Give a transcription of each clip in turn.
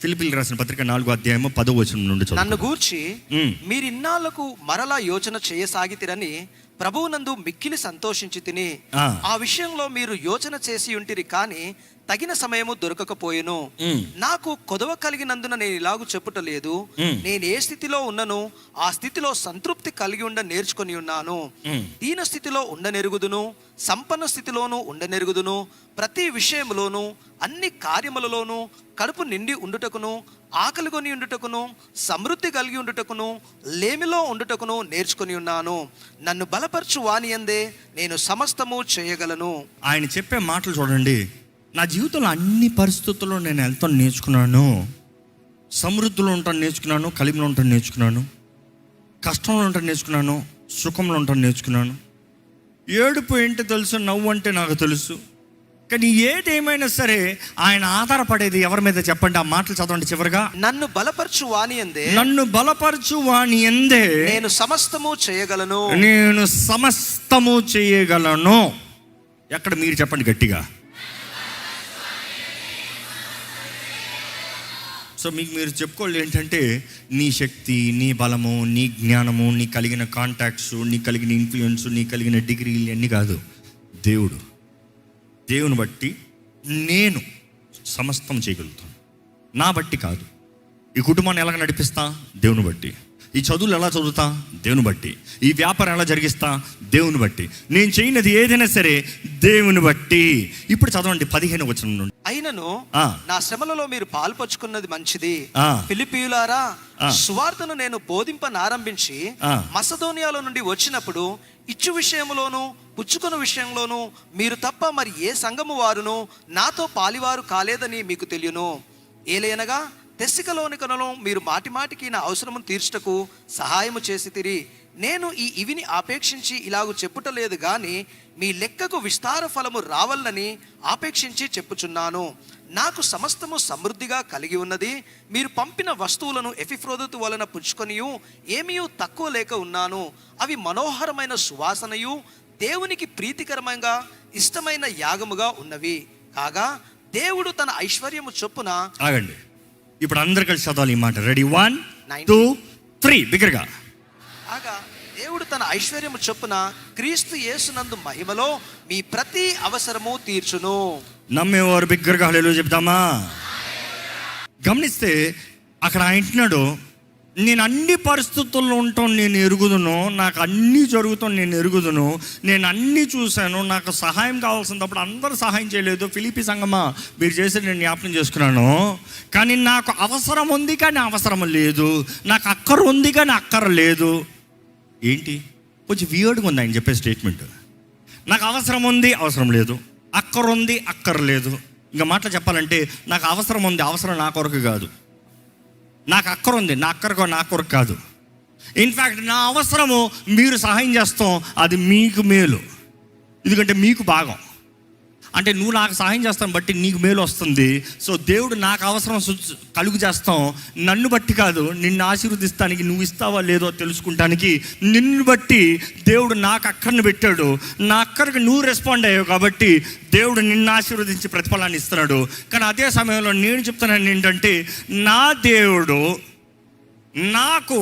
ఫిలిప్పీయులకు రాసిన పత్రిక 4:10 నుండి చదువు. నన్ను గూర్చి మీరిన్నాళ్లకు మరలా యోచన చేయసాగితిరని ప్రభువునందు మిక్కిలి సంతోషించి తిని, ఆ విషయంలో మీరు యోచన చేసి ఉంటిరి కానీ తగిన సమయము దొరకకపోయెను. నాకు కొదవ కలిగినందున నేను ఇలాగూ చెప్పుటలేదు. నేను ఏ స్థితిలో ఉన్నను ఆ స్థితిలో సంతృప్తి కలిగి ఉండ నేర్చుకొని ఉన్నాను. దీన స్థితిలో ఉండనెరుగుదును, సంపన్న స్థితిలోను ఉండనెరుగుదును. ప్రతి విషయములోను అన్ని కార్యములలోను కడుపు నిండి ఉండుటకును, ఆకలిగొని ఉండుటకును, సమృద్ధి కలిగి ఉండుటకును, లేమిలో ఉండుటకును నేర్చుకొని ఉన్నాను. నన్ను బలపరచు వానియందే నేను సమస్తము చేయగలను. ఆయన చెప్పే మాటలు చూడండి. నా జీవితంలో అన్ని పరిస్థితుల్లో నేను వెళ్తాను నేర్చుకున్నాను. సమృద్ధిలో ఉంటాను నేర్చుకున్నాను, కలిమిలో ఉంటాను నేర్చుకున్నాను, కష్టంలో ఉంటాను నేర్చుకున్నాను, సుఖంలో ఉంటాను నేర్చుకున్నాను. ఏడుపు ఏంటో తెలుసు, నవ్వు అంటే నాకు తెలుసు. కానీ ఏదేమైనా సరే ఆయన ఆధారపడేది ఎవరి మీద చెప్పండి? ఆ మాటలు చదవండి చివరిగా. నన్ను బలపరచు వానియందే, నన్ను బలపరచు వానియందే నేను సమస్తము చేయగలను. నేను సమస్తము చేయగలను. ఎక్కడ మీరు చెప్పండి గట్టిగా. సో మీకు మీరు చెప్పుకోవాలి ఏంటంటే, నీ శక్తి, నీ బలము, నీ జ్ఞానము, నీ కలిగిన కాంటాక్ట్స్, నీ కలిగిన ఇన్ఫ్లుయెన్స్, నీ కలిగిన డిగ్రీలు అన్నీ కాదు. దేవుని బట్టి నేను సమస్తం చేయగలుగుతాను. నా బట్టి కాదు. ఈ కుటుంబాన్ని ఎలా నడిపిస్తా? దేవుని బట్టి. ఈ చదువులు ఎలా చదువుతా? దేవుని బట్టి. ఈ వ్యాపారం ఎలా జరిగిస్తా? దేవుని బట్టి. నేను చేయనది ఏదైనా సరే దేవుని బట్టి. ఇప్పుడు చదవండి 15 వచనం నుండి. అయినను నా శ్రమలలో మీరు పాల్పంచుకున్నది మంచిది. ఫిలిప్పీయులారా, సువార్తను నేను బోధింపనారంభించి మసదోనియాలో నుండి వచ్చినప్పుడు ఇచ్చు విషయంలోను పుచ్చుకున్న విషయంలోను మీరు తప్ప మరి ఏ సంఘము వారును నాతో పాలివారు కాలేదని మీకు తెలియను. ఏలయనగా తెస్సలోనికలో మీరు మాటిమాటికి నా అవసరము తీర్చుటకు సహాయము చేసి తిరి. నేను ఇవిని ఆపేక్షించి ఇలాగూ చెప్పుటలేదు గాని మీ లెక్కకు విస్తార ఫలము రావాలని ఆపేక్షించి చెప్పుచున్నాను. నాకు సమస్తము సమృద్ధిగా కలిగి ఉన్నది. మీరు పంపిన వస్తువులను ఎపిఫ్రోదితు వలన పుచ్చుకొనియు ఏమీ తక్కువ లేక ఉన్నాను. అవి మనోహరమైన సువాసనయు దేవునికి ప్రీతికరమైన ఇష్టమైన యాగముగా ఉన్నవి కాగా దేవుడు తన ఐశ్వర్యము చొప్పున. ఆగండి, ఇప్పుడు అందరు కలిసి చదవాలి ఈ మాట. రెడీ, 1 2 3 బిగ్గరగా. ఆగా దేవుడు తన ఐశ్వర్యము చొప్పున క్రీస్తు యేసునందు మహిమలో మీ ప్రతి అవసరము తీర్చును. నమ్మేవారు బిగ్గరగా హల్లెలూయా చెప్తామా? గమనిస్తే అక్కడ ఆయన అంటున్నాడు, నేను అన్ని పరిస్థితుల్లో ఉంటాను, నేను ఎరుగుదును, నాకు అన్నీ జరుగుతాను, నేను ఎరుగుదును, నేను అన్నీ చూశాను, నాకు సహాయం కావాల్సినప్పుడు అందరూ సహాయం చేయలేదు. ఫిలిప్పీ సంఘమా, మీరు చేసేది నేను జ్ఞాపకం చేసుకున్నాను. కానీ నాకు అవసరం ఉంది కానీ అవసరం లేదు, నాకు అక్కర ఉంది కానీ అక్కర లేదు. ఏంటి? కొంచెం వియర్డ్గా ఉంది ఆయన చెప్పే స్టేట్మెంట్. నాకు అవసరం ఉంది, అవసరం లేదు, అక్కర ఉంది, అక్కర లేదు. ఇంకా మాటలు చెప్పాలంటే, నాకు అవసరం ఉంది, అవసరం నా కొరకు కాదు. నాకు అక్కర ఉంది, నా కొరకు కాదు. ఇన్ఫ్యాక్ట్ నా అవసరము మీరు సహాయం చేస్తాం, అది మీకు మేలు. ఎందుకంటే మీకు భాగం. అంటే నువ్వు నాకు సహాయం చేస్తాను బట్టి నీకు మేలు వస్తుంది. సో దేవుడు నాకు అవసరం కలుగు చేస్తాం, నన్ను బట్టి కాదు, నిన్ను ఆశీర్వదిస్తానికి, నువ్వు ఇస్తావా లేదో తెలుసుకుంటానికి నిన్ను బట్టి దేవుడు నాకు అక్కర్ని పెట్టాడు. నా అక్కడికి నువ్వు రెస్పాండ్ అయ్యావు కాబట్టి దేవుడు నిన్ను ఆశీర్వదించి ప్రతిఫలాన్ని ఇస్తున్నాడు. కానీ అదే సమయంలో నేను చెప్తున్నాను ఏంటంటే, నా దేవుడు నాకు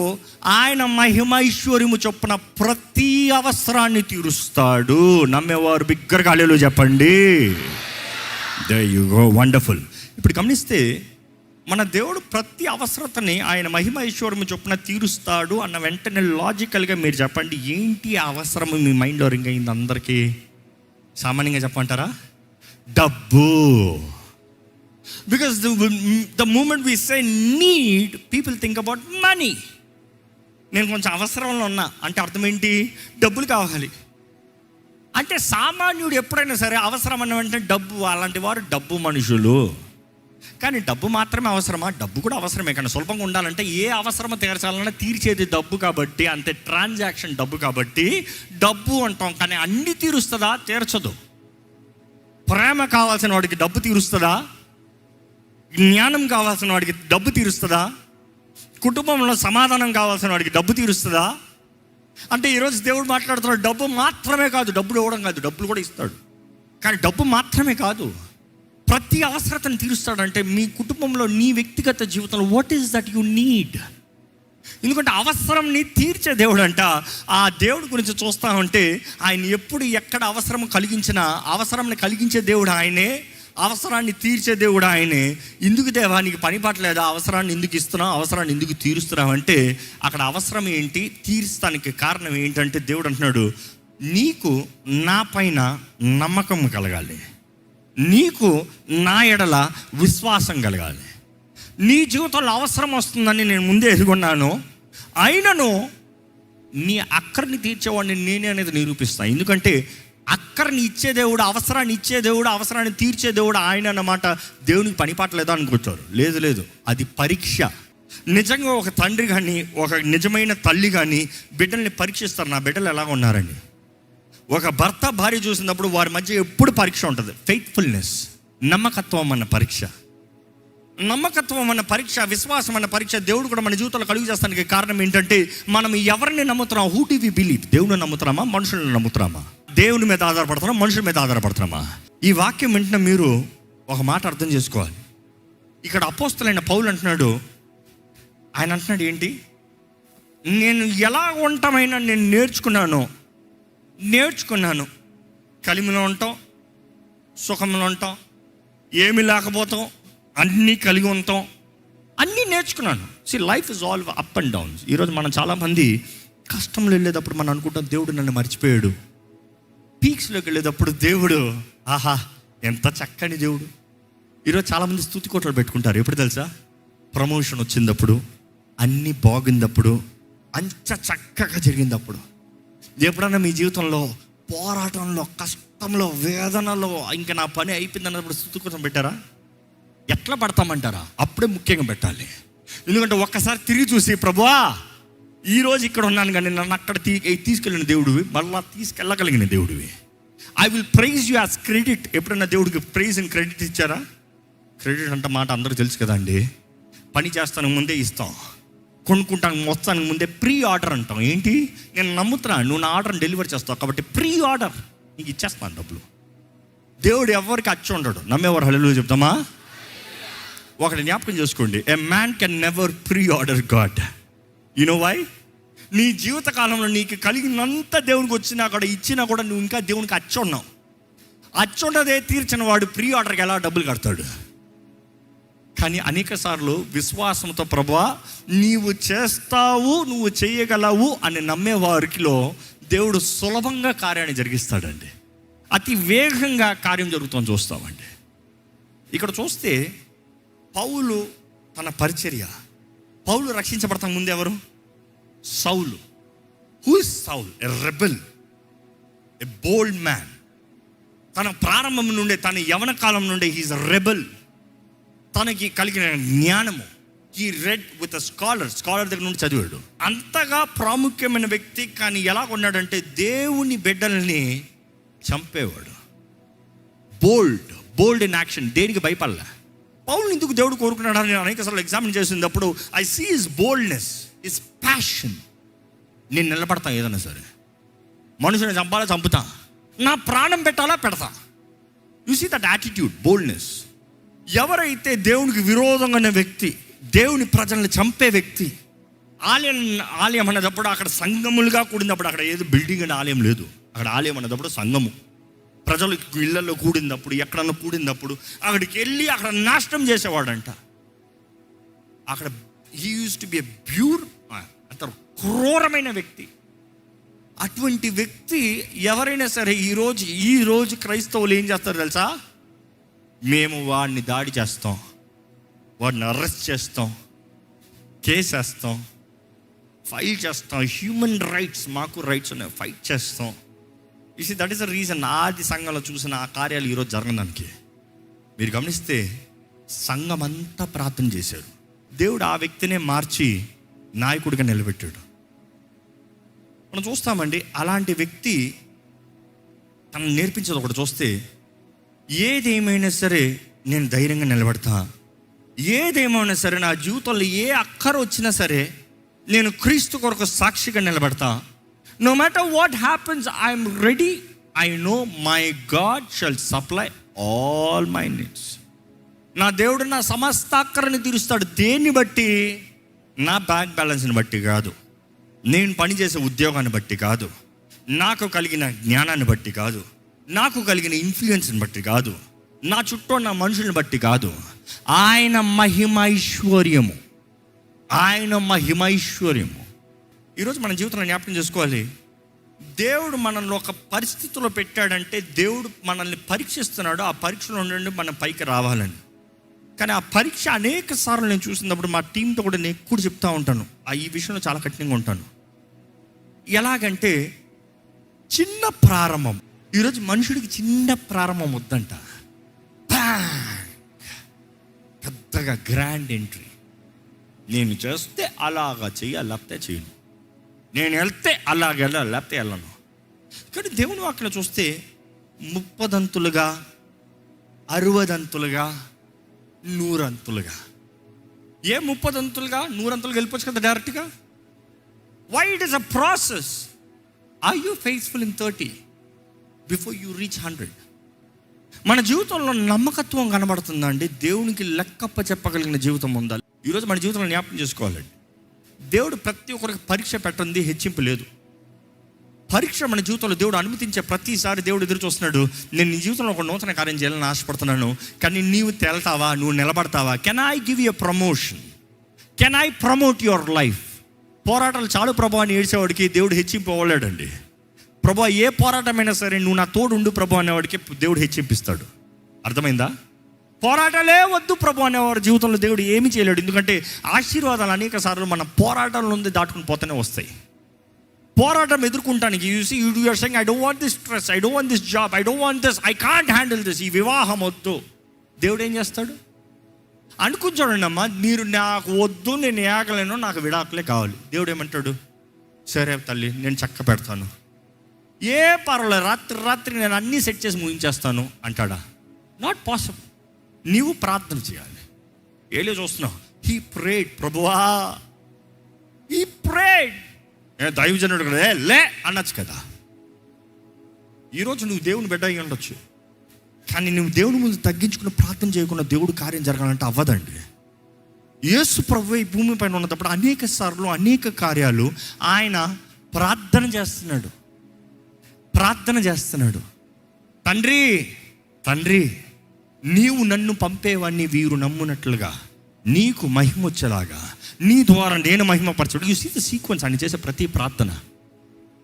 ఆయన మహిమైశ్వర్యము చొప్పున ప్రతి అవసరాన్ని తీరుస్తాడు. నమ్మేవారు బిగ్గరగా హల్లెలూయా చెప్పండి. There you go, wonderful. ఇప్పుడు గమనిస్తే మన దేవుడు ప్రతి అవసరతని ఆయన మహిమైశ్వర్యము చొప్పున తీరుస్తాడు అన్న వెంటనే లాజికల్గా మీరు చెప్పండి, ఏంటి ఆ అవసరము మీ మైండ్లో రింగ్ అయింది అందరికీ? సామాన్యంగా చెప్పంటారా? డబ్బు. Because the moment we say need, people think about money. నేను కొంచెం అవసరంలో ఉన్నా అంటే అర్థం ఏంటి? డబ్బులు కావాలి. అంటే సామాన్యుడు ఎప్పుడైనా సరే అవసరం అన్న వెంటనే డబ్బు, అలాంటి వారు డబ్బు మనుషులు. కానీ డబ్బు మాత్రమే అవసరమా? డబ్బు కూడా అవసరమే, కానీ సులభంగా ఉండాలంటే ఏ అవసరమో తీర్చాలన్నా తీర్చేది డబ్బు కాబట్టి, అంతే, ట్రాన్సాక్షన్ డబ్బు కాబట్టి డబ్బు అంటాం. కానీ అన్ని తీరుస్తుందా? తీర్చదు. ప్రేమ కావాల్సిన వాడికి డబ్బు తీరుస్తుందా? జ్ఞానం కావాల్సిన వాడికి డబ్బు తీరుస్తుందా? కుటుంబంలో సమాధానం కావాల్సిన వాడికి డబ్బు తీరుస్తుందా? అంటే ఈరోజు దేవుడు మాట్లాడుతున్నాడు, డబ్బు మాత్రమే కాదు, డబ్బులు ఇవ్వడం కాదు, డబ్బులు కూడా ఇస్తాడు. కానీ డబ్బు మాత్రమే కాదు, ప్రతి అవసరతను తీరుస్తాడంటే మీ కుటుంబంలో, నీ వ్యక్తిగత జీవితంలో what is that you need. ఎందుకంటే అవసరంని తీర్చే దేవుడు అంట. ఆ దేవుడి గురించి చూస్తా ఉంటే ఆయన ఎప్పుడు ఎక్కడ అవసరం కలిగించినా అవసరాన్ని కలిగించే దేవుడు ఆయనే, అవసరాన్ని తీర్చే దేవుడు ఆయనే. ఎందుకు దేవా నీకు పని పట్టలేదా, అవసరాన్ని ఎందుకు ఇస్తున్నావు, అవసరాన్ని ఎందుకు తీరుస్తున్నావు అంటే అక్కడ అవసరం ఏంటి, తీర్చడానికి కారణం ఏంటంటే దేవుడు అంటున్నాడు, నీకు నా పైన నమ్మకం కలగాలి, నీకు నా ఎడల విశ్వాసం కలగాలి. నీ జీవితంలో అవసరం వస్తుందని నేను ముందే ఎదుగున్నాను, అయినను నీ అక్కర్ని తీర్చేవాడిని నేనే అనేది నిరూపిస్తాను. ఎందుకంటే అక్కర్ని ఇచ్చే దేవుడు, అవసరాన్ని ఇచ్చే దేవుడు, అవసరాన్ని తీర్చే దేవుడు ఆయన అన్నమాట. దేవునికి పని పట్టలేదా అనుకుంటారు. లేదు లేదు, అది పరీక్ష. నిజంగా ఒక తండ్రి కానీ ఒక నిజమైన తల్లి కానీ బిడ్డల్ని పరీక్షిస్తారు, నా బిడ్డలు ఎలా ఉన్నారని. ఒక భర్త భార్య చూసినప్పుడు వారి మధ్య ఎప్పుడు పరీక్ష ఉంటుంది. ఫెయిత్ఫుల్నెస్, నమ్మకత్వం అన్న పరీక్ష. నమ్మకత్వం అన్న పరీక్ష, విశ్వాసం అన్న పరీక్ష దేవుడు కూడా మన జీవితంలో కలుగు చేస్తానికి కారణం ఏంటంటే మనం ఎవరిని నమ్ముతున్నాం. Who do we believe? దేవుని నమ్ముతున్నామా, మనుషులను నమ్ముతున్నామా? దేవుని మీద ఆధారపడుతున్నామా, మనుషుల మీద ఆధారపడుతున్నామా? ఈ వాక్యం వెంటనే మీరు ఒక మాట అర్థం చేసుకోవాలి. ఇక్కడ అపోస్తలైన పౌలు అంటున్నాడు, ఆయన అంటున్నాడు ఏంటి, నేను ఎలా ఉండటమైనా నేను నేర్చుకున్నాను. కలిమిలో ఉంటాం, సుఖంలో ఉంటాం, ఏమి లేకపోతాం, అన్నీ కలిగి ఉంటాం, అన్నీ నేర్చుకున్నాను. Life is all up and downs. ఈరోజు మనం చాలామంది కష్టంలో వెళ్ళేటప్పుడు మనం అనుకుంటాం దేవుడు నన్ను మర్చిపోయాడు. పీక్స్లోకి వెళ్ళేటప్పుడు దేవుడు, ఆహా ఎంత చక్కని దేవుడు. ఈరోజు చాలామంది స్తుతి కోటలు పెట్టుకుంటారు. ఎప్పుడు తెలుసా? ప్రమోషన్ వచ్చినప్పుడు, అన్నీ బాగుందప్పుడు, అంత చక్కగా జరిగిందప్పుడు. ఎప్పుడన్నా మీ జీవితంలో పోరాటంలో, కష్టంలో, వేదనలో ఇంకా నా పని అయిపోయింది అన్నప్పుడు స్తుతి కోటం పెట్టారా? ఎట్లా పడతామంటారా? అప్పుడే ముఖ్యంగా పెట్టాలి. ఎందుకంటే ఒక్కసారి తిరిగి చూసి, ప్రభువా ఈరోజు ఇక్కడ ఉన్నాను కానీ నన్ను అక్కడ తీసుకెళ్ళిన దేవుడివి, మళ్ళీ తీసుకెళ్ళగలిగిన దేవుడివి. I will praise you as credit. ఎప్పుడన్నా దేవుడికి ప్రైజ్ అండ్ క్రెడిట్ ఇచ్చారా? క్రెడిట్ అంటే మాట అందరూ తెలుసు కదా అండి. పని చేస్తానికి ముందే ఇస్తాం, కొనుక్కుంటానికి మొత్తానికి ముందే ప్రీ ఆర్డర్ అంటాం. ఏంటి? నేను నమ్ముతున్నాను నువ్వు నా ఆర్డర్ని డెలివర్ చేస్తావు కాబట్టి ప్రీ ఆర్డర్ నీకు ఇచ్చేస్తాను డబ్బులు. దేవుడు ఎవరికి అచ్చి ఉండడు. నమ్మేవారు హల్లెలూయా చెప్తామా? ఒకటి జ్ఞాపకం చేసుకోండి, a man can never pre order God. You know why? నీ జీవిత కాలంలో నీకు కలిగినంత దేవునికి వచ్చినా కూడా, ఇచ్చినా కూడా నువ్వు ఇంకా దేవునికి అచ్చి ఉన్నావు. అచ్చి ఉండదే తీర్చిన వాడు ప్రీ ఆర్డర్కి ఎలా డబ్బులు కడతాడు? కానీ అనేక సార్లు విశ్వాసంతో ప్రభువా నీవు చేస్తావు, నువ్వు చేయగలవు అని నమ్మే వారికిలో దేవుడు సులభంగా కార్యాన్ని జరిగిస్తాడండి. అతి వేగంగా కార్యం జరుగుతుందని చూస్తామండి. ఇక్కడ చూస్తే పౌలు తన పరిచర్య, పౌలు రక్షించబడతాం ముందు ఎవరు? సౌలు. Who is Saul? A rebel, a bold man. తన ప్రారంభం నుండే, తన యవన కాలం నుండే హీఈస్ ఎ రెబెల్. తనకి కలిగిన జ్ఞానము, he red with a scholar దగ్గర నుండి చదివాడు. అంతగా ప్రాముఖ్యమైన వ్యక్తి. కానీ ఎలా ఉన్నాడంటే దేవుని బిడ్డల్ని చంపేవాడు. బోల్డ్ ఇన్ యాక్షన్. దేనికి భయపడలే. పౌలు ఎందుకు దేవుడు కోరుకున్నాడని నేను అనేక సార్లు ఎగ్జామిన్ చేసినప్పుడు I see his boldness, his passion. నేను నిలబడతాను ఏదైనా సరే, మనుషుని చంపాలా చంపుతా, నా ప్రాణం పెట్టాలా పెడతా. You see that attitude, boldness. ఎవరైతే దేవునికి విరోధంగా ఉన్న వ్యక్తి, దేవుని ప్రజల్ని చంపే వ్యక్తి, ఆలయం అనేటప్పుడు అక్కడ సంఘములుగా కూడినప్పుడు, అక్కడ ఏదో బిల్డింగ్ అనే ఆలయం లేదు, అక్కడ ఆలయం అనేటప్పుడు సంఘము, ప్రజలు ఇళ్లలో కూడినప్పుడు, ఎక్కడన్నా కూడినప్పుడు అక్కడికి వెళ్ళి అక్కడ నాశనం చేసేవాడంట. అక్కడ he use to be a pure, అంత క్రూరమైన వ్యక్తి. అటువంటి వ్యక్తి ఎవరైనా సరే ఈరోజు క్రైస్తవులు ఏం చేస్తారు తెలుసా? మేము వాడిని దాడి చేస్తాం, వాడిని అరెస్ట్ చేస్తాం, కేసేస్తాం, ఫైల్ చేస్తాం, హ్యూమన్ రైట్స్, మాకు రైట్స్ ఉన్నాయి, ఫైట్ చేస్తాం. దట్ ఈస్ ద రీజన్ ఆది సంఘంలో చూసిన ఆ కార్యాలు ఈరోజు జరగడానికి. మీరు గమనిస్తే సంఘం అంతా ప్రార్థన చేశారు, దేవుడు ఆ వ్యక్తినే మార్చి నాయకుడిగా నిలబెట్టాడు. మనం చూస్తామండి అలాంటి వ్యక్తి తనను నేర్పించేది ఒకటి చూస్తే, ఏదేమైనా సరే నేను ధైర్యంగా నిలబడతా, ఏదేమైనా సరే నా జీవితంలో ఏ అక్కర వచ్చినా సరే నేను క్రీస్తు కొరకు సాక్షిగా నిలబడతా. No matter what happens, I am ready. I know my God shall supply all my needs. నా దేవుడు నా సమస్తాక్కరని తీరుస్తాడు. దేన్ని బట్టి? నా బ్యాంక్ బ్యాలెన్స్ని బట్టి కాదు, నేను పనిచేసే ఉద్యోగాన్ని బట్టి కాదు, నాకు కలిగిన జ్ఞానాన్ని బట్టి కాదు, నాకు కలిగిన ఇన్ఫ్లుయెన్స్ని బట్టి కాదు, నా చుట్టూ ఉన్న మనుషుల్ని బట్టి కాదు. ఆయన మహిమైశ్వర్యము, ఆయన మహిమైశ్వర్యము. ఈరోజు మన జీవితంలో జ్ఞాపకం చేసుకోవాలి. దేవుడు మనల్ని ఒక పరిస్థితిలో పెట్టాడంటే దేవుడు మనల్ని పరీక్షిస్తున్నాడు. ఆ పరీక్షలో నుండి మనం పైకి రావాలని. కానీ ఆ పరీక్ష అనేక సార్లు నేను చూసినప్పుడు మా టీంతో కూడా నేను ఎక్కువ చెప్తా ఉంటాను, ఈ విషయంలో చాలా కఠినంగా ఉంటాను. ఎలాగంటే చిన్న ప్రారంభం. ఈరోజు మనుషుడికి చిన్న ప్రారంభం వద్దంట, పెద్దగా గ్రాండ్ ఎంట్రీ. నేను చేస్తే అలాగా చెయ్యాలి, లేకపోతే చేయను. నేను వెళ్తే అలాగ వెళ్ళాలి, లేకపోతే వెళ్ళను. కానీ దేవుని వాక్యం చూస్తే 30 అంతులుగా, 60 అంతులుగా, 100 అంతులుగా. 30 అంతులుగా 100 అంతులుగా వెళ్ళిపోవచ్చు కదా డైరెక్ట్గా. Why it is a process. Are you faithful in 30 before you reach 100? మన జీవితంలో నమ్మకత్వం కనబడుతుందా అండి? దేవునికి లెక్కప్ప చెప్పగలిగిన జీవితం ఉండాలి. ఈరోజు మన జీవితంలో జ్ఞాపకం చేసుకోవాలండి, దేవుడు ప్రతి ఒక్కరికి పరీక్ష పెట్టండి, హెచ్చింపు లేదు. పరీక్ష మన జీవితంలో దేవుడు అనుమతించే ప్రతిసారి దేవుడు ఎదురు చూస్తున్నాడు. నేను నీ జీవితంలో ఒక నూతన కార్యం చేయాలని ఆశపడుతున్నాను, కానీ నీవు తేల్తావా, నువ్వు నిలబడతావా? Can I give you promotion? Can I promote your life? పోరాటాలు చాలు ప్రభు అని ఏడ్చేవాడికి దేవుడు హెచ్చింపు అవ్వలేడండి. ప్రభు ఏ పోరాటమైనా సరే నువ్వు నా తోడు ఉండు ప్రభు అనేవాడికి దేవుడు హెచ్చింపిస్తాడు. అర్థమైందా? పోరాటాలే వద్దు ప్రభు అనేవాడు జీవితంలో దేవుడు ఏమీ చేయలేడు. ఎందుకంటే ఆశీర్వాదాలు అనేక సార్లు మన పోరాటాల నుండి దాటుకుని పోతూనే వస్తాయి. పోరాటం ఎదుర్కొంటానికి you are saying I don't want this stress, I don't want this job, I don't want this, I can't handle this, ఈ వివాహం వద్దు. దేవుడు ఏం చేస్తాడు? అనుకుంటాడండి, అమ్మా మీరు నాకు వద్దు, నేను ఏగలేను, నాకు విడాకులే కావాలి. దేవుడు ఏమంటాడు? సరే తల్లి, నేను చక్క పెడతాను, ఏ పర్వాలేదు, రాత్రి నేను అన్నీ సెట్ చేసి ముగించేస్తాను అంటాడా? Not possible. నీవు ప్రార్థన చేయాలి. ఏలే చూస్తున్నావు, హీ ప్రేడ్, ప్రభువా హీ ప్రేడ్. దైవజనుడు కదా లే అనొచ్చు కదా. ఈరోజు నువ్వు దేవుని బిడ్డ అయి ఉండొచ్చు, కానీ నువ్వు దేవుని ముందు తగ్గించుకుని ప్రార్థన చేయకుండా దేవుడు కార్యం జరగాలంటే అవ్వదండి. యేసు ప్రభువే ఈ భూమి పైన ఉన్నప్పుడు అనేక సార్లు అనేక కార్యాలు ఆయన ప్రార్థన చేస్తున్నాడు. తండ్రి తండ్రి, నీవు నన్ను పంపేవాడిని వీరు నమ్మునట్లుగా, నీకు మహిమ వచ్చేలాగా, నీ ద్వారా నేను మహిమపరచడు. You see the sequence. ఆయన చేసే ప్రతి ప్రార్థన.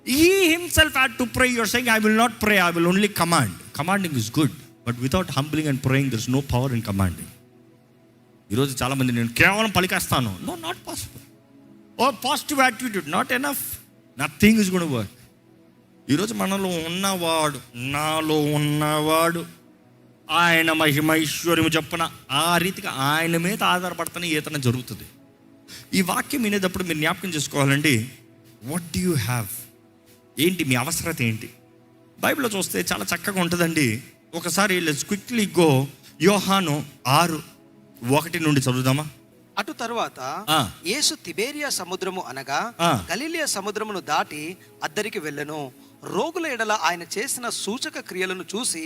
He himself had to pray. You are saying, I will not pray, I will only command. Commanding is good, but without humbling and praying, there is no power in commanding. ఈరోజు చాలామంది నేను కేవలం పలికేస్తాను. No, not possible. Oh, positive attitude, not enough. Nothing is going to work. ఈరోజు మనలో ఉన్నవాడు, నాలో ఉన్నవాడు ఆయన మహిమైశ్వర్యము చెప్పున ఆ రీతిగా ఆయన మీద ఆధారపడుతున్న ఏదైనా జరుగుతుంది. ఈ వాక్యం వినేటప్పుడు మీరు జ్ఞాపకం చేసుకోవాలండి, వాట్ డూ యూ హ్యావ్? ఏంటి మీ అవసరత ఏంటి? బైబిల్లో చూస్తే చాలా చక్కగా ఉంటుందండి. ఒకసారి లెట్స్ క్విక్లీ గో యోహాను 6:1 నుండి చదువుదామా? అటు తరువాత యేసు తిబేరియా సముద్రము అనగా గలిలయ సముద్రమును దాటి అద్దరికి వెళ్ళెను. రోగుల ఎడల ఆయన చేసిన సూచక క్రియలను చూసి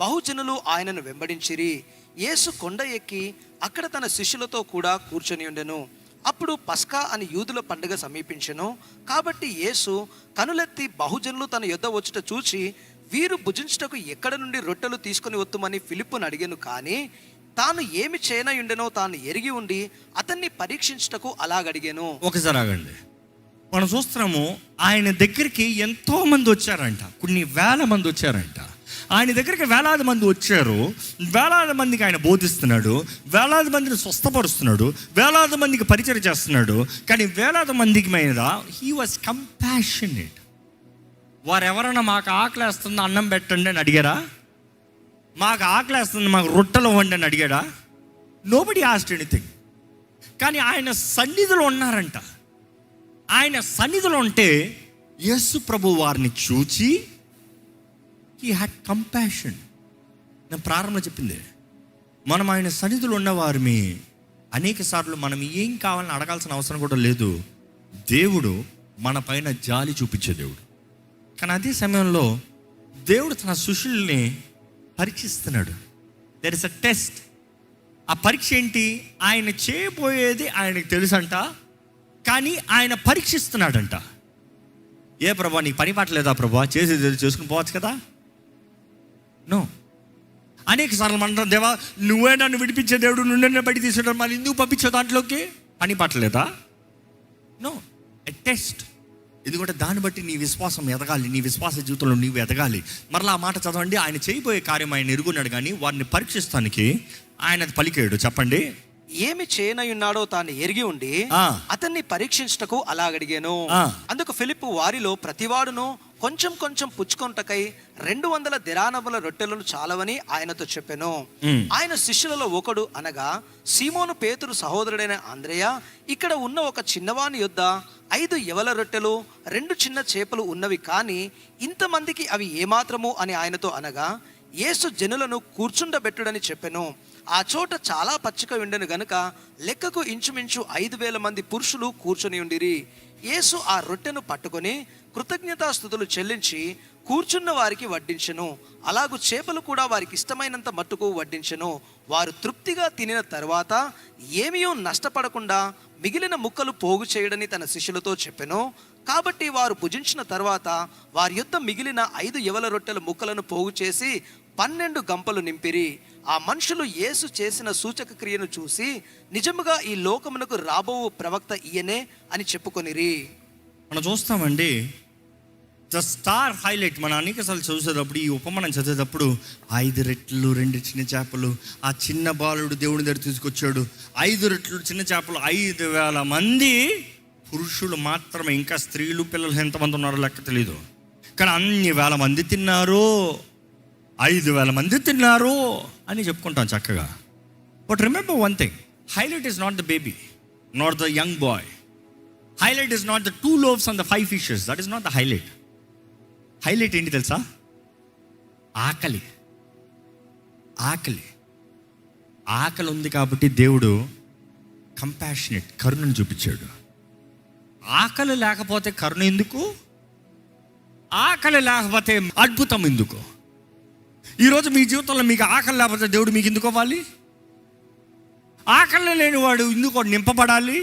బహుజనులు ఆయనను వెంబడించిరి. యేసు కొండ ఎక్కి అక్కడ తన శిష్యులతో కూడా కూర్చొని ఉండెను. అప్పుడు పస్కా అని యూదుల పండుగ సమీపించెను. కాబట్టి యేసు కనులెత్తి బహుజనులు తన యొద్ద వచ్చుట చూచి, వీరు భుజించుటకు ఎక్కడ నుండి రొట్టెలు తీసుకొని వత్తుమని ఫిలిప్పును అడిగెను. కానీ తాను ఏమి చేయనయుండెనో తాను ఎరిగి ఉండి అతన్ని పరీక్షించుటకు అలాగడిగాను. ఒకసారి ఆగండి. మనం చూస్తున్నాము, ఆయన దగ్గరికి ఎంతో మంది వచ్చారంట, కొన్ని వేల మంది వచ్చారంట. ఆయన దగ్గరికి వేలాది మంది వచ్చారు. వేలాది మందికి ఆయన బోధిస్తున్నాడు, వేలాది మందిని స్వస్థపరుస్తున్నాడు, వేలాది మందికి పరిచయం చేస్తున్నాడు. కానీ వేలాది మందికి మీద హీ వాజ్ కంపాషనేట్. వారు ఎవరైనా మాకు ఆకలేస్తుంది అన్నం పెట్టండి అని అడిగారా? మాకు ఆకలేస్తుంది మాకు రొట్టెలు ఇవ్వండి అని అడిగాడా? Nobody asked anything. కానీ ఆయన సన్నిధిలో ఉన్నారంట. ఆయన సన్నిధిలో ఉంటే యేసు ప్రభు వారిని చూచి హీ హ్యాడ్ కంపాషన్. నేను ప్రారంభంలో చెప్పింది, మనం ఆయన సన్నిధిలో ఉన్నవారిని అనేక సార్లు మనం ఏం కావాలని అడగాల్సిన అవసరం కూడా లేదు. దేవుడు మన పైన జాలి చూపించే దేవుడు. కానీ అదే సమయంలో దేవుడు తన శిష్యుల్ని పరీక్షిస్తున్నాడు. There is a test. ఆ పరీక్ష ఏంటి? ఆయన చేయబోయేది ఆయనకు తెలుసంట, కానీ ఆయన పరీక్షిస్తున్నాడంట. ఏ ప్రభా నీకు పని పట్టలేదా ప్రభా, చేసేది చేసుకుని పోవచ్చు కదా? నో. అనేక సార్లు మనం, దేవా నువ్వే నన్ను విడిపించే దేవుడు, నుండి బయట తీసేయడం, మళ్ళీ ఎందుకు పంపించే దాంట్లోకి? పని పట్టలేదా? No, a test. ఎందుకంటే దాన్ని బట్టి నీ విశ్వాసం ఎదగాలి, నీ విశ్వాస జీవితంలో నీవు ఎదగాలి. మరలా ఆ మాట చదవండి. ఆయన చేయబోయే కార్యం ఆయన ఎరుగున్నాడు, కానీ వారిని పరీక్షిస్తానికి ఆయన పలికాడు. చెప్పండి. ఏమి చేయనయున్నాడో తాను ఎరిగి ఉండి అతన్ని పరీక్షించటకు అలాగడిగాను. అందుకు ఫిలిప్పు వారిలో ప్రతివాడును కొంచెం కొంచెం పుచ్చుకొంటకై 200 దిరానముల రొట్టెలను చాలవని ఆయనతో చెప్పెను. ఆయన శిష్యులలో ఒకడు అనగా సీమోను పేతురు సహోదరుడైన అంద్రెయ ఇక్కడ ఉన్న ఒక చిన్నవాని యొద్ద 5 యవల రొట్టెలు 2 చిన్న చేపలు ఉన్నవి, కానీ ఇంతమందికి అవి ఏమాత్రము అని ఆయనతో అనగా యేసు జనులను కూర్చుండబెట్టుడని చెప్పెను. ఆ చోట చాలా పచ్చిక ఉండెను గనుక లెక్కకు ఇంచుమించు 5,000 మంది పురుషులు కూర్చొని ఉండిరి. యేసు ఆ రొట్టెను పట్టుకొని కృతజ్ఞతాస్తుతులు చెల్లించి కూర్చున్న వారికి వడ్డించెను. అలాగూ చేపలు కూడా వారికి ఇష్టమైనంత మట్టుకు వడ్డించెను. వారు తృప్తిగా తినిన తర్వాత ఏమీయూ నష్టపడకుండా మిగిలిన ముక్కలు పోగు చేయడని తన శిష్యులతో చెప్పెను. కాబట్టి వారు భుజించిన తర్వాత వారి యొద్ద మిగిలిన 5 యవల రొట్టెల ముక్కలను పోగు చేసి 12 గంపలు నింపిరి. ఆ మనుషులు యేసు చేసిన సూచక క్రియను చూసి నిజముగా ఈ లోకమునకు రాబో ప్రవక్త ఈయనే అని చెప్పుకొనిరి. మనం చూస్తామండి, ద స్టార్ హైలైట్. మనం అనేకసార్లు చూసేటప్పుడు, ఈ ఉపమానం చదివేటప్పుడు 5 రెట్లు 2 చిన్న చేపలు, ఆ చిన్న బాలుడు దేవుని దగ్గర తీసుకొచ్చాడు. 5 రెట్లు చిన్న చేపలు, 5,000 మంది పురుషులు మాత్రమే. ఇంకా స్త్రీలు పిల్లలు ఎంతమంది ఉన్నారో లెక్క తెలీదు, కానీ అన్ని వేల మంది తిన్నారు. 5,000 మంది తిన్నారు అని చెప్పుకుంటాం చక్కగా. But remember one thing, highlight is not the baby not the young boy. Highlight is not the 2 loaves and the 5 fishes. That is not the highlight. Highlight ఏంటి తెలుసా? ఆకలి. ఆకలి ఆకలి ఉంది కాబట్టి దేవుడు కంపాషనేట్, కరుణను చూపించాడు. ఆకలి లేకపోతే కరుణ ఎందుకు? ఆకలి లేకపోతే అద్భుతం ఎందుకు? ఈరోజు మీ జీవితంలో మీకు ఆకలి లేకపోతే దేవుడు మీకు ఎందుకు అవ్వాలి? ఆకలి లేని వాడు ఎందుకు నింపబడాలి?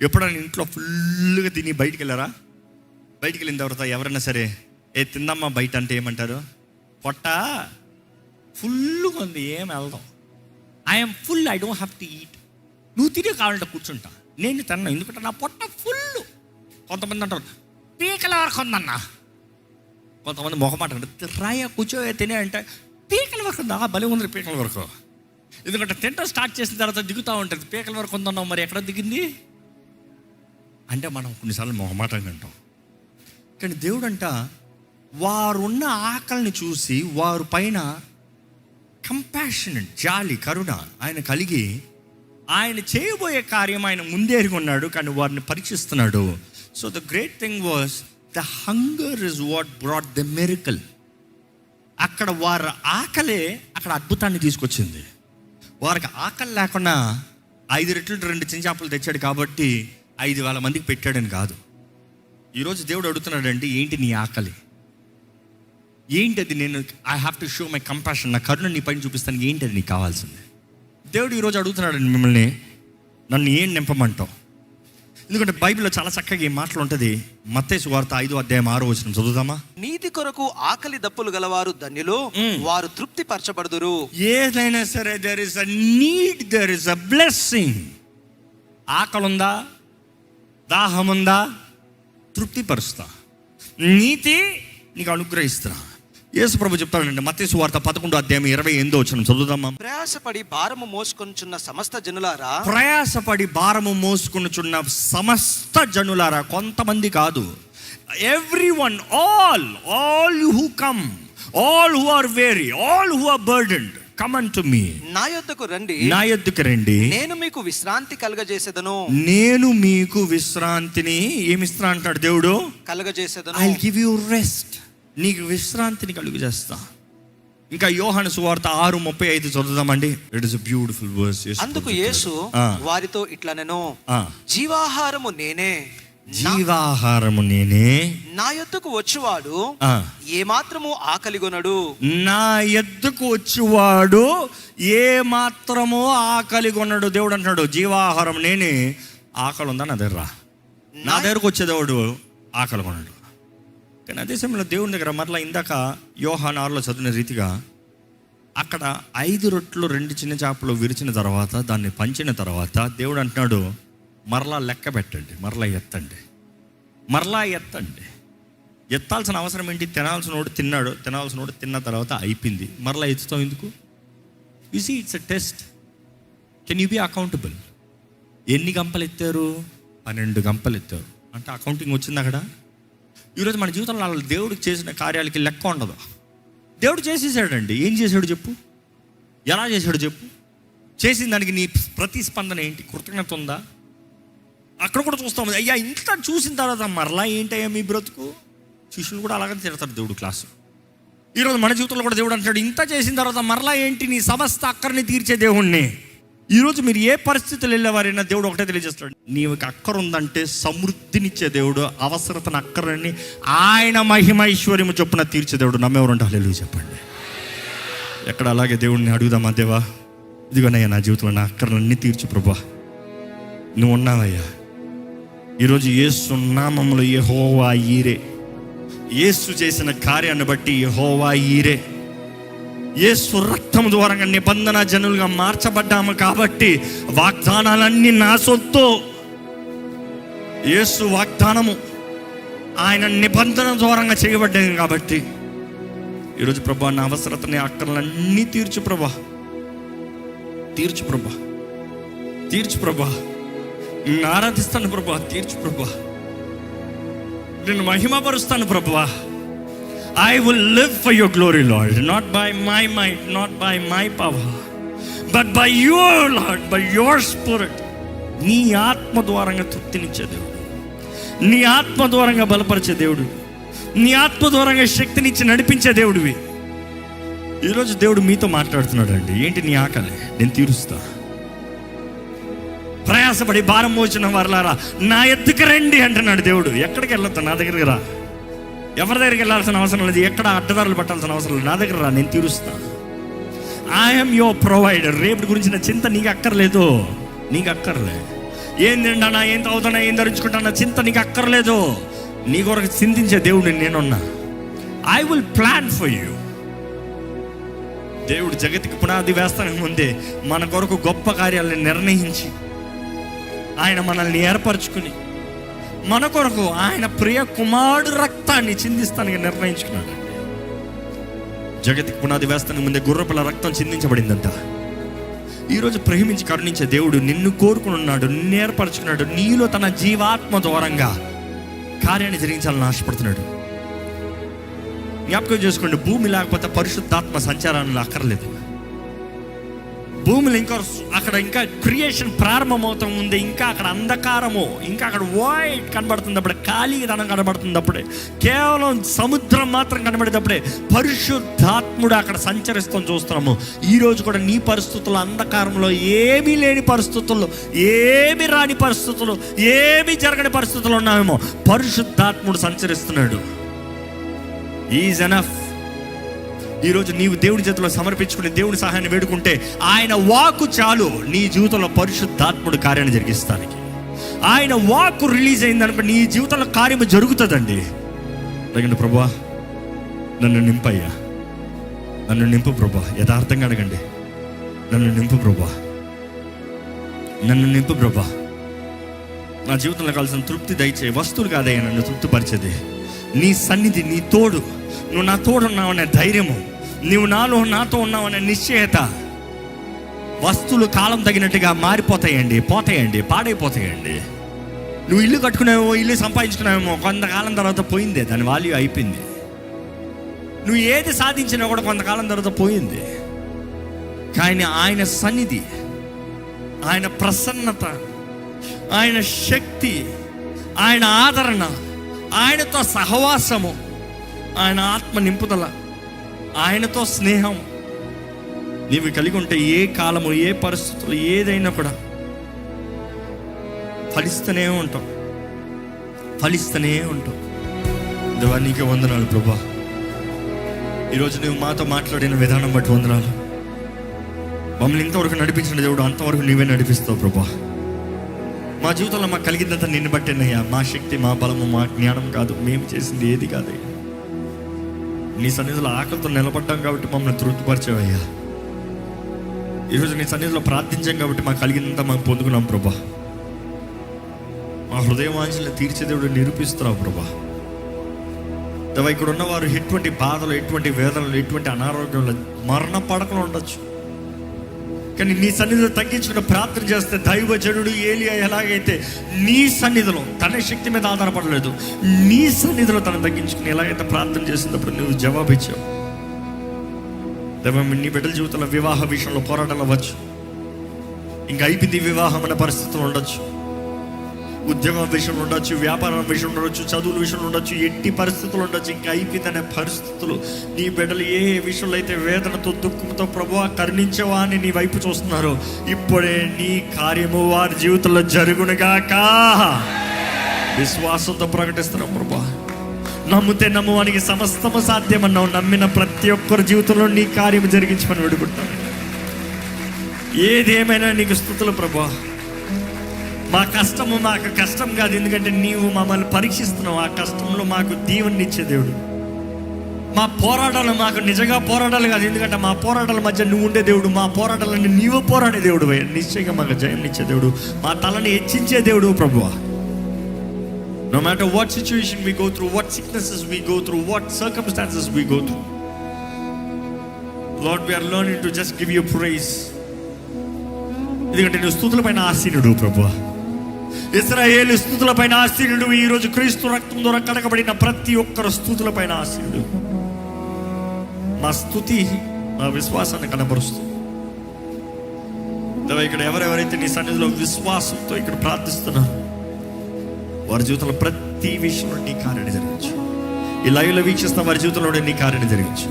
ఎప్పుడైనా ఇంట్లో ఫుల్గా తిని బయటికి వెళ్ళారా? బయటికి వెళ్ళిన తర్వాత ఎవరైనా సరే తిందమ్మా బయట అంటే ఏమంటారు? పొట్ట ఫుల్గా ఉంది, ఏం వెళ్దాం, I'm full, I don't have to eat. నువ్వు తినే కావాలంటే కూర్చుంటా, నేను తిన్నా ఎందుకంటే నా పొట్ట ఫుల్. కొంతమంది అంటారు పీకల వరకు ఉందన్నా, కొంతమంది మొహమాట అంటే రాయ కూర్చో తినే అంటే పీకల వరకు ఉందా? బలి ఉంది పీకల వరకు. ఎందుకంటే తింటా స్టార్ట్ చేసిన తర్వాత దిగుతూ ఉంటుంది. పీకల వరకు ఉందన్నావు, మరి ఎక్కడ దిగింది అంటే మనం కొన్నిసార్లు మొహమాటంగా అంటాం. కానీ దేవుడు అంట వారున్న ఆకలిని చూసి వారు పైన కంపాషనేట్, జాలి, కరుణ ఆయన కలిగి ఆయన చేయబోయే కార్యం ఆయన ముందే ఎరిగి ఉన్నాడు, కానీ వారిని పరీక్షిస్తున్నాడు. So the great thing was the hunger is what brought the miracle. అక్కడ వారి ఆకలే అక్కడ అద్భుతాన్ని తీసుకొచ్చింది. వారికి ఆకలి లేకుండా 5 రెట్లు 2 చిన్న చేపలు తెచ్చాడు కాబట్టి 5,000 మందికి పెట్టాడని కాదు. ఈరోజు దేవుడు అడుగుతున్నాడంటే ఏంటి నీ ఆకలి? ఏంటది? నేను I have to show my compassion, నా కరుణ నీ పైన చూపిస్తాను. ఏంటది నీకు కావాల్సింది? దేవుడు ఈరోజు అడుగుతున్నాడండి మిమ్మల్ని, నన్ను ఏం నింపమంటావు? ఎందుకంటే బైబిల్లో చాలా చక్కగా ఈ మాటలు ఉంటుంది. మత్తయి సువార్త 5:6 చదువుదామా? నీతి కొరకు ఆకలి దప్పులు గలవారు ధన్యులు, వారు తృప్తి పరచబడుదురు. ఏదైనా సరే there is a need, there is a blessing. ఆకలి ఉందా, దాహం ఉందా, తృప్తి పరుస్తా, నీతి నీకు అనుగ్రహిస్తా. యేసు ప్రభు చెప్తాడండి మత్తయి సువార్త 11:28 చదువుదామా? ప్రయాసపడి భారము మోసుకొనుచున్న సమస్త జనులారా, ప్రయాసపడి భారము మోసుకొనుచున్న సమస్త జనులారా, కొంతమంది కాదు, everyone, all who come, all who are weary, all who are burdened, come unto me. నా యొద్దకు రండి, నా యొద్దకు రండి, నేను మీకు విశ్రాంతి కలుగజేసేదను. నేను మీకు విశ్రాంతిని ఏమిస్తా అంటాడు దేవుడు? కలుగజేసేదను. I will give you rest. నీకు విశ్రాంతిని కలుగు చేస్తా. ఇంకా యోహాను సువార్త 6:35 చదువుదామండి. It is a beautiful verse. అందుకు యేసు వారితో ఇట్లా, నేను జీవాహారము నేనే, జీవాహారము నేనే, నా యొద్దకు వచ్చువాడు ఏమాత్రము ఆకలిగొనడు. నా యొద్దకు వచ్చువాడు ఏ మాత్రము ఆకలిగొనడు. దేవుడు అంటున్నాడు జీవాహారం నేనే, ఆకలి ఉందా నా దగ్గర, నా దగ్గరకు వచ్చేదేవుడు ఆకలి కొనడు. కానీ అదే సమయంలో దేవుని దగ్గర మరలా ఇందాక యోహాను 6లో చదివిన రీతిగా అక్కడ 5 రొట్టెలు 2 చిన్న చేపలు విరిచిన తర్వాత దాన్ని పంచిన తర్వాత దేవుడు అంటున్నాడు మరలా లెక్క పెట్టండి, మరలా ఎత్తండి, మరలా ఎత్తండి. ఎత్తాల్సిన అవసరం ఏంటి? తినాల్సినోడు తిన్నాడు, తినాల్సినోడు తిన్న తర్వాత అయిపోయింది, మరలా ఎత్తుతాం ఎందుకు? You see it's a test. Can you be accountable? ఎన్ని గంపలు ఎత్తారు? 12 గంపలు ఎత్తారు అంటే అకౌంటింగ్ వచ్చింది అక్కడ. ఈరోజు మన జీవితంలో దేవుడికి చేసిన కార్యాలకి లెక్క ఉండదు. దేవుడు చేసేసాడండి, ఏం చేశాడు చెప్పు, ఎలా చేశాడు చెప్పు, చేసిన దానికి నీ ప్రతిస్పందన ఏంటి? కృతజ్ఞత ఉందా? అక్కడ కూడా చూస్తాం, అయ్యా ఇంత చూసిన తర్వాత మరలా ఏంటయ్యా మీ బ్రతుకు. శిష్యులు కూడా అలాగే తిడతారు దేవుడు క్లాసు. ఈరోజు మన జీవితంలో కూడా దేవుడు అంటాడు ఇంత చేసిన తర్వాత మరలా ఏంటి? నీ సమస్త అక్కర్ని తీర్చే దేవుణ్ణి. ఈరోజు మీరు ఏ పరిస్థితులు వెళ్ళేవారైనా దేవుడు ఒకటే తెలియజేస్తాడు, నీకు అక్కర ఉందంటే సమృద్ధినిచ్చే దేవుడు, అవసరతను అక్కరని ఆయన మహిమైశ్వర్యము చొప్పున తీర్చే దేవుడు. నమ్మేవారంటే హల్లెలూయా చెప్పండి. ఎక్కడ అలాగే దేవుడిని అడుగుదామా, దేవా ఇదిగోనయ్యా నా జీవితంలో నా అక్కర్లన్నీ తీర్చు ప్రభా, నువ్వు ఉన్నావయ్యా. ఈరోజు యేసు నామములో యెహోవా ఈరే, యేసు చేసిన కార్యాన్ని బట్టి యెహోవా ఈరే, యేసు రక్తం ద్వారా నిబంధన జనులుగా మార్చబడ్డాము కాబట్టి వాగ్దానాలన్నీ నా సొత్తు. యేసు వాగ్దానము ఆయన నిబంధన ద్వారా చేయబడ్డాయి కాబట్టి ఈరోజు ప్రభా నా అవసరతని అక్కర్లన్నీ తీర్చు ప్రభా, తీర్చు ప్రభా, తీర్చు ప్రభా, నేను ఆరాధిస్తాను ప్రభా, తీర్చు ప్రభా, నేను మహిమపరుస్తాను ప్రభా. I will live for your glory, Lord, not by my might, not by my power, but by your Lord, by your spirit. నీ ఆత్మ ద్వారంగా తృప్తినిచ్చే దేవుడు, నీ ఆత్మ ద్వారంగా బలపరిచే దేవుడు, నీ ఆత్మ ద్వారంగా శక్తినిచ్చి నడిపించే దేవుడివి. ఈరోజు దేవుడు మీతో మాట్లాడుతున్నాడు అండి. ఏంటి నీ ఆకలి? నేను తీరుస్తా. ప్రయాసపడి భారం మోచిన వారలారా నా ఎద్దుకు రండి అంటున్నాడు దేవుడు. ఎక్కడికి వెళ్ళొద్దు, నా దగ్గరికి రా. ఎవరి దగ్గరికి వెళ్ళాల్సిన అవసరం లేదు, ఎక్కడ అడ్డదారులు పట్టాల్సిన అవసరం లేదు, నా దగ్గర రా, నేను తీరుస్తా. I'm your provider. రేపటి గురించిన చింత నీకు అక్కర్లేదు, నీకు అక్కర్లే. ఏం తింటానా, ఏం తాగుతానా, ఏం ధరించుకుంటానా చింత నీకు అక్కర్లేదు. నీ కొరకు చింతించే దేవుడిని నేనున్నా. I will plan for you. దేవుడు జగతికి పునాది వేస్తానికి ముందే మన కొరకు గొప్ప కార్యాలను నిర్ణయించి ఆయన మనల్ని ఏర్పరచుకుని మన కొరకు ఆయన ప్రియ కుమారుడు రక్తాన్ని చిందిస్తానికి నిర్ణయించుకున్నాడు. జగతికి పునాది వేస్తానికి ముందే గుర్రపిల్ల రక్తం చిందించబడిందంట. ఈరోజు ప్రేమించి కరుణించే దేవుడు నిన్ను కోరుకుని ఉన్నాడు, నిన్ను ఏర్పరచుకున్నాడు, నీలో తన జీవాత్మ ద్వారంగా కార్యాన్ని జరిగించాలని ఆశపడుతున్నాడు. జ్ఞాపకం చేసుకోండి, భూమి లేకపోతే పరిశుద్ధాత్మ సంచారాన్ని అక్కర్లేదు. భూమిలో ఇంకా క్రియేషన్ ప్రారంభమవుతా ఉంది, ఇంకా అక్కడ అంధకారము, ఇంకా అక్కడ వైట్ కనబడుతుంది, అప్పుడే ఖాళీదనం కనబడుతుంది, అప్పుడే కేవలం సముద్రం మాత్రం కనబడేటప్పుడే పరిశుద్ధాత్ముడు అక్కడ సంచరిస్తాం చూస్తున్నాము. ఈరోజు కూడా నీ పరిస్థితుల్లో, అంధకారంలో, ఏమీ లేని పరిస్థితుల్లో, ఏమి రాని పరిస్థితుల్లో, ఏమి జరగని పరిస్థితుల్లో ఉన్నామేమో, పరిశుద్ధాత్ముడు సంచరిస్తున్నాడు. Is enough. ఈరోజు నీవు దేవుడి చేతిలో సమర్పించుకుని దేవుని సహాయాన్ని వేడుకుంటే ఆయన వాక్కు చాలు నీ జీవితంలో పరిశుద్ధాత్ముడు కార్యాన్ని జరిగిస్తానికి. ఆయన వాక్కు రిలీజ్ అయిందనుకో నీ జీవితంలో కార్యము జరుగుతుందండి. అడగండి, ప్రభువా నన్ను నింపయ్యా, నన్ను నింపు ప్రభువా. యథార్థంగా అడగండి, నన్ను నింపు ప్రభువా, నన్ను నింపు ప్రభువా. నా జీవితంలో కావాల్సిన తృప్తి దయచేయి. వస్తువులు కాదయ్యా నన్ను తృప్తిపరిచేది, నీ సన్నిధి, నీ తోడు. నువ్వు నా తోడు ఉన్నావనే ధైర్యము, నువ్వు నాతో ఉన్నావనే నిశ్చయత. వస్తువులు కాలం తగినట్టుగా మారిపోతాయండి, పాడైపోతాయండి. నువ్వు ఇల్లు కట్టుకున్నావేమో, ఇల్లు సంపాదించుకున్నావేమో, కొంతకాలం తర్వాత పోయిందే, దాని వాల్యూ అయిపోయింది. నువ్వు ఏది సాధించినా కూడా కొంతకాలం తర్వాత పోయింది. కానీ ఆయన సన్నిధి, ఆయన ప్రసన్నత, ఆయన శక్తి, ఆయన ఆదరణ, ఆయనతో సహవాసము, ఆయన ఆత్మ నింపుదల, ఆయనతో స్నేహం నీవు కలిగి ఉంటే ఏ కాలము, ఏ పరిస్థితులు, ఏదైనా కూడా ఫలిస్తూనే ఉంటాం. ఫలిస్తూనే ఉంటాం. దేవా నీకే వందనాలు ప్రభా. ఈరోజు నువ్వు మాతో మాట్లాడిన విధానం బట్టి వందనాలు. మమ్మల్ని ఇంతవరకు నడిపించిన దేవుడు అంతవరకు నీవే నడిపిస్తావు ప్రభా. మా జీవితంలో మాకు కలిగిందంతా నిన్ను బట్టేనయ్యా. మా శక్తి, మా బలము, మా జ్ఞానం కాదు, మేము చేసింది ఏది కాదయ్యా. నీ సన్నిధిలో ఆకలితో నిలబడ్డాం కాబట్టి మమ్మల్ని తృప్తిపరిచావయ్యా. ఈరోజు నీ సన్నిధిలో ప్రార్థించాం కాబట్టి మాకు కలిగిందంతా మాకు పొందుకున్నాం ప్రభా. మా హృదయ వాంఛలను తీర్చే దేవుడు నిరూపిస్తున్నావు ప్రభా. దేవా ఇక్కడ ఉన్నవారు ఎటువంటి బాధలు, ఎటువంటి వేదనలు, ఎటువంటి అనారోగ్యంలో, మరణ పడకలు ఉండొచ్చు. కానీ నీ సన్నిధిలో తగ్గించుకుని ప్రార్థన చేస్తే దైవజనుడు ఏలియా ఎలాగైతే నీ సన్నిధిలో తన శక్తి మీద ఆధారపడలేదు, నీ సన్నిధిలో తను తగ్గించుకుని ఎలాగైతే ప్రార్థన చేసినప్పుడు నువ్వు జవాబు ఇచ్చావు. దేవా నీ బిడ్డల జీవితంలో వివాహ విషయంలో పోరాటాలు అవ్వచ్చు, ఇంకా అయిపోయింది వివాహం అనే పరిస్థితులు ఉండొచ్చు, ఉద్యోగం విషయంలో ఉండొచ్చు, వ్యాపారం విషయంలో ఉండొచ్చు, చదువుల విషయంలో ఉండొచ్చు, ఎట్టి పరిస్థితులు ఉండొచ్చు, ఇంకా అయిపోయిందనే పరిస్థితులు. నీ బిడ్డలు ఏ విషయంలో అయితే వేదనతో, దుఃఖంతో ప్రభువా కరుణించవా అని నీ వైపు చూస్తున్నారో, ఇప్పుడే నీ కార్యము వారి జీవితంలో జరుగునుగాక. విశ్వాసంతో ప్రకటిస్తున్నాం ప్రభా. నమ్మితే నమ్మువానికి సమస్తము సాధ్యమన్నావు. నమ్మిన ప్రతి ఒక్కరి జీవితంలో నీ కార్యం జరిగించమని వేడుకుంటాను. ఏదేమైనా నీకు స్తుతులు ప్రభా. మా కష్టము మాకు కష్టం కాదు, ఎందుకంటే నీవు మమ్మల్ని పరీక్షిస్తున్నావు. ఆ కష్టంలో మాకు దీవెనిచ్చే దేవుడు. మా పోరాటాలు మాకు నిజంగా పోరాటాలు కాదు, ఎందుకంటే మా పోరాటాల మధ్య నువ్వు ఉండే దేవుడు. మా పోరాటాలన్నీ నీవు పోరాడే దేవుడు. నిశ్చయంగా మాకు జయం ఇచ్చే దేవుడు, మా తలని హెచ్చించే దేవుడు ప్రభువా. No matter what situation we go through, what sicknesses we go through, what circumstances we go through, Lord, we are learning to just give you praise. ఎందుకంటే నువ్వు స్తుతుల పైన ఆసీనుడు ప్రభువా. ఇశ్రాయేలు స్తుతుల పైన ఆసీనుడు. ఈరోజు క్రీస్తు రక్తం ద్వారా కడగబడిన ప్రతి ఒక్కరు స్తుతుల పైన ఆసీనుడు. మా స్తుతి మా విశ్వాసాన్ని కనబరుస్తుంది. ఇక్కడ ఎవరెవరైతే నీ సన్నిధిలో విశ్వాసంతో ఇక్కడ ప్రార్థిస్తున్నారు, వారి జీవితంలో ప్రతి విషయంలో నీ కార్యాన్ని జరిగించు. ఈ లైవ్లో వీక్షిస్తున్న వారి జీవితంలో నీ కార్యాన్ని జరిగించు.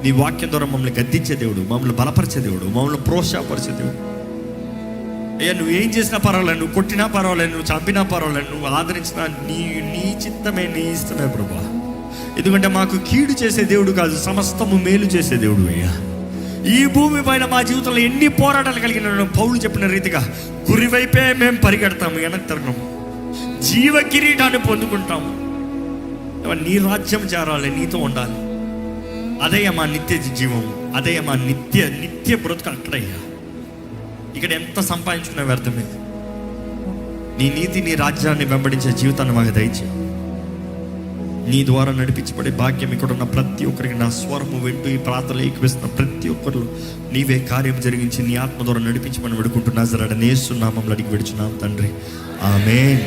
నీ వాక్యం ద్వారా మమ్మల్ని గద్దించే దేవుడు, మమ్మల్ని బలపరిచే దేవుడు, మమ్మల్ని ప్రోత్సాహపరిచే దేవుడు. అయ్యా నువ్వు ఏం చేసినా పర్వాలేదు, నువ్వు కొట్టినా పర్వాలేదు, నువ్వు చంపినా పర్వాలేదు, నువ్వు ఆదరించినా నీ చిత్తమే, నీ ఇష్టమే ప్రభా. ఎందుకంటే మాకు కీడు చేసే దేవుడు కాదు, సమస్తము మేలు చేసే దేవుడు అయ్యా. ఈ భూమి పైన మా జీవితంలో ఎన్ని పోరాటాలు కలిగిన పౌలు చెప్పిన రీతిగా గురి వైపే మేము పరిగెడతాము, వెనక్కి తిరగము, జీవ కిరీటాన్ని పొందుకుంటాము. నీ రాజ్యం చేరాలి, నీతో ఉండాలి. అదే మా నిత్య జీవం, అదే మా నిత్య బ్రతుకు అక్కడయ్యా. ఇక్కడ ఎంత సంపాదించుకునే వ్యర్థమే. నీ నీతి, నీ రాజ్యాన్ని వెంబడించే జీవితాన్ని మాకు దయచేయి. నీ ద్వారా నడిపించబడే భాగ్యం ఇక్కడ ఉన్న ప్రతి ఒక్కరికి, నా స్వరము వింటూ ఈ ప్రార్థనలు ఏకీపిస్తున్న ప్రతి ఒక్కరు నీవే కార్యం జరిగించి నీ ఆత్మ ద్వారా నడిపించమని వేడుకుంటున్నా. యేసు నామములో అడిగి విడుచున్నాం తండ్రి, ఆమేన్.